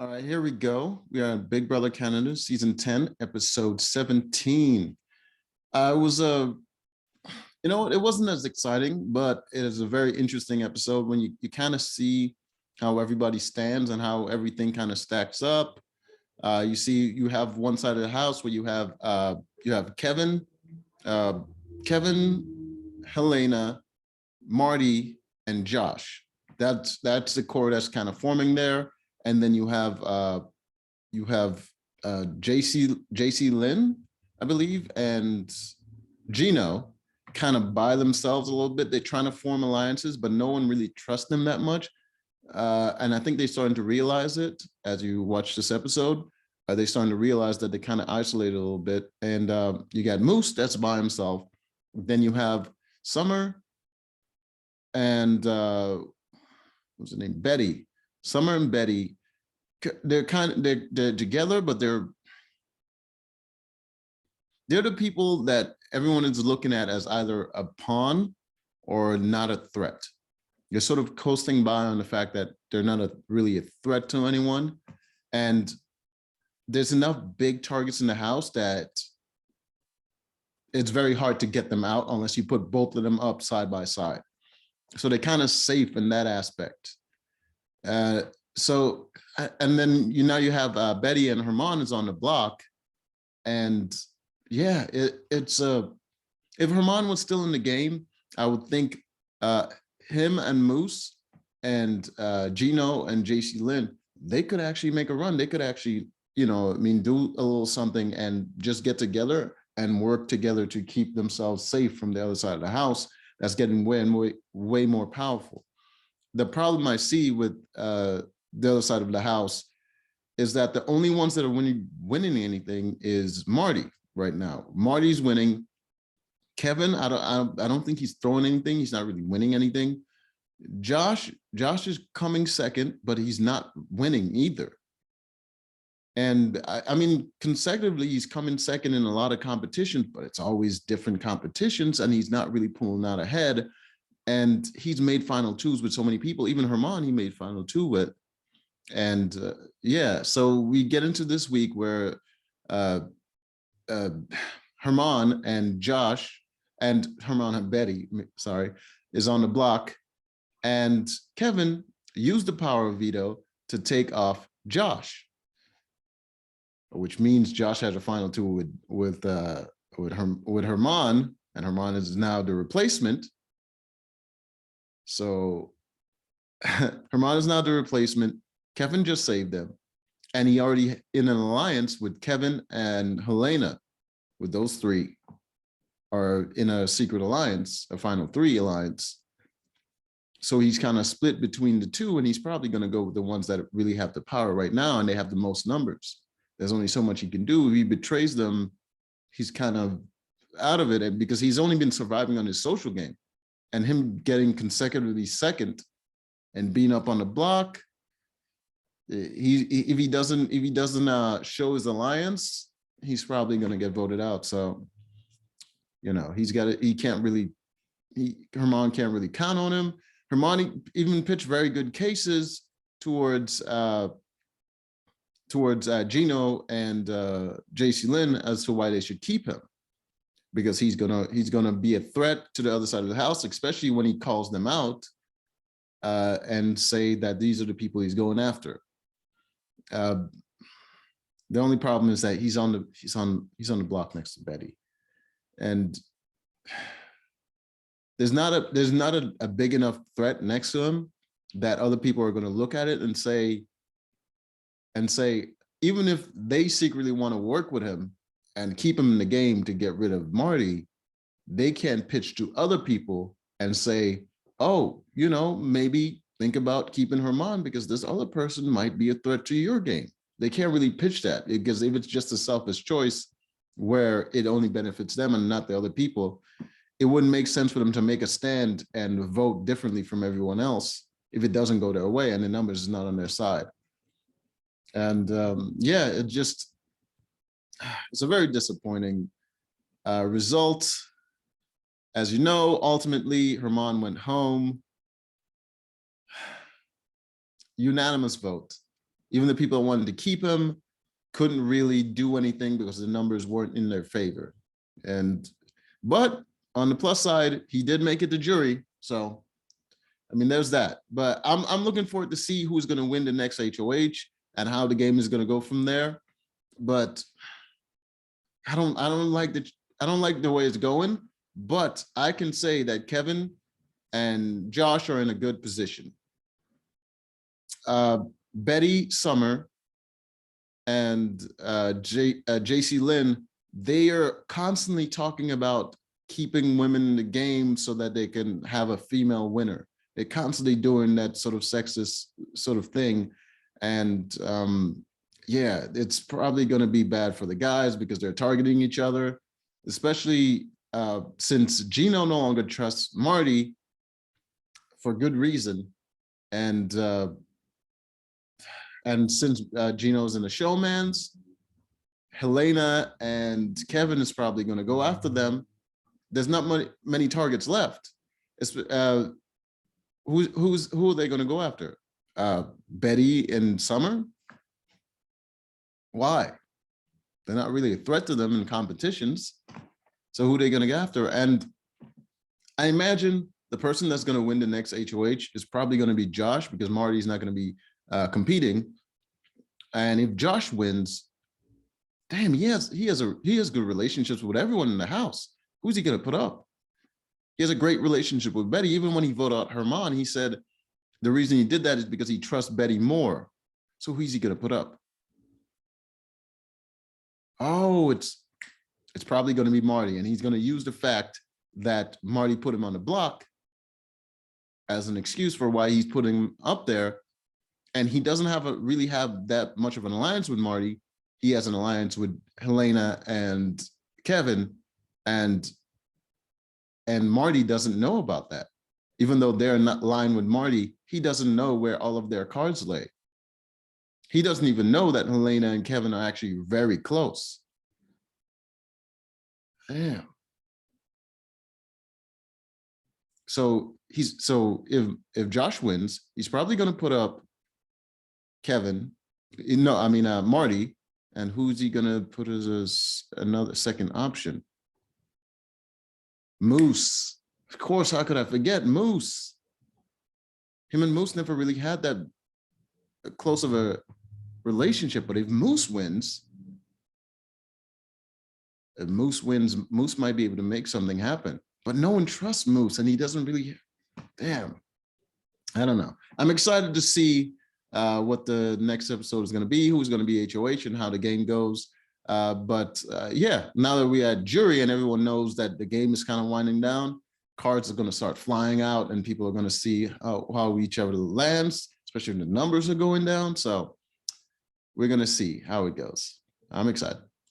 All right, here we go. We are at Big Brother Canada, season 10, episode 17. It was it wasn't as exciting, but it is a very interesting episode when you kind of see how everybody stands and how everything kind of stacks up. You see, you have one side of the house where you have uh, Helena, Marty, and Josh. That's the core that's kind of forming there, and then you have JC Lynn, I believe, and Gino kind of by themselves a little bit. They're trying to form alliances, but no one really trusts them that much. And I think they're starting to realize it as you watch this episode. They're starting to realize that they kind of isolated a little bit. And you got Moose that's by himself. Then you have Summer and what's the name? Betty. Summer and Betty. They're together, but they're the people that everyone is looking at as either a pawn or not a threat. You're sort of coasting by on the fact that they're not really a threat to anyone. And there's enough big targets in the house that it's very hard to get them out unless you put both of them up side by side. So they're kind of safe in that aspect. So, and then now you have Betty and Herman is on the block. And yeah, it's if Herman was still in the game, I would think him and Moose and Gino and JC Lynn, they could actually make a run. They could actually, do a little something and just get together and work together to keep themselves safe from the other side of the house. That's getting way more powerful. The problem I see with the other side of the house is that the only ones that are winning anything is Marty right now. Marty's winning. Kevin, I don't think he's throwing anything. He's not really winning anything. Josh is coming second, but he's not winning either. And I mean, consecutively, he's coming second in a lot of competitions, but it's always different competitions, and he's not really pulling out ahead. And he's made final twos with so many people. Even Herman, he made final two with. And yeah, so we get into this week where Herman and Josh and Herman and Betty, sorry, is on the block. And Kevin used the power of veto to take off Josh, which means Josh has a final two with Herman, and Herman is now the replacement. So Herman is now the replacement. Kevin just saved them, and he already in an alliance with Kevin and Helena. With those three are in a secret alliance, a final three alliance. So he's kind of split between the two, and he's probably going to go with the ones that really have the power right now, and they have the most numbers. There's only so much he can do. If he betrays them, he's kind of out of it, and because he's only been surviving on his social game, and him getting consecutively second and being up on the block. If he doesn't show his alliance, he's probably going to get voted out. So, Herman can't really count on him. Herman even pitched very good cases towards Gino and JC Lynn as to why they should keep him, because he's gonna be a threat to the other side of the house, especially when he calls them out and say that these are the people he's going after. The only problem is that he's on the block next to Betty, and there's not a big enough threat next to him that other people are going to look at it and say, even if they secretly want to work with him and keep him in the game to get rid of Marty, they can't pitch to other people and say, oh, maybe think about keeping Herman because this other person might be a threat to your game. They can't really pitch that, because if it's just a selfish choice where it only benefits them and not the other people, it wouldn't make sense for them to make a stand and vote differently from everyone else if it doesn't go their way and the numbers is not on their side. And yeah, it's a very disappointing result. As you know, ultimately, Herman went home. Unanimous vote. Even the people that wanted to keep him couldn't really do anything because the numbers weren't in their favor. But on the plus side, he did make it to jury. So, I mean, there's that. But I'm looking forward to see who's going to win the next HOH and how the game is going to go from there. But I don't like the way it's going. But I can say that Kevin and Josh are in a good position. Betty, Summer, and JC Lynn, they are constantly talking about keeping women in the game so that they can have a female winner. They're constantly doing that sort of sexist sort of thing. And yeah, it's probably going to be bad for the guys because they're targeting each other, especially since Gino no longer trusts Marty for good reason. And since Gino's in the showmans, Helena and Kevin is probably going to go after them. There's not many targets left. It's, who are they going to go after? Betty and Summer? Why? They're not really a threat to them in competitions. So who are they going to go after? And I imagine the person that's going to win the next HOH is probably going to be Josh, because Marty's not going to be competing. And if Josh wins, damn, he has good relationships with everyone in the house. Who's he going to put up? He has a great relationship with Betty. Even when he voted out Herman, he said the reason he did that is because he trusts Betty more. So who's he going to put up? Oh, it's probably going to be Marty, and he's going to use the fact that Marty put him on the block as an excuse for why he's putting him up there. And he doesn't really have that much of an alliance with Marty. He has an alliance with Helena and Kevin, and Marty doesn't know about that. Even though they're not aligned with Marty, he doesn't know where all of their cards lay. He doesn't even know that Helena and Kevin are actually very close. Damn. So if Josh wins, he's probably going to put up Kevin. No, I mean Marty. And who's he going to put as another second option? Moose. Of course, how could I forget Moose? Him and Moose never really had that close of a relationship, but if Moose wins, Moose might be able to make something happen. But no one trusts Moose, and he doesn't really, damn. I don't know. I'm excited to see what the next episode is going to be, who's going to be HOH, and how the game goes. Yeah, now that we're at jury and everyone knows that the game is kind of winding down, cards are going to start flying out, and people are going to see how each other lands, especially when the numbers are going down. So we're going to see how it goes. I'm excited.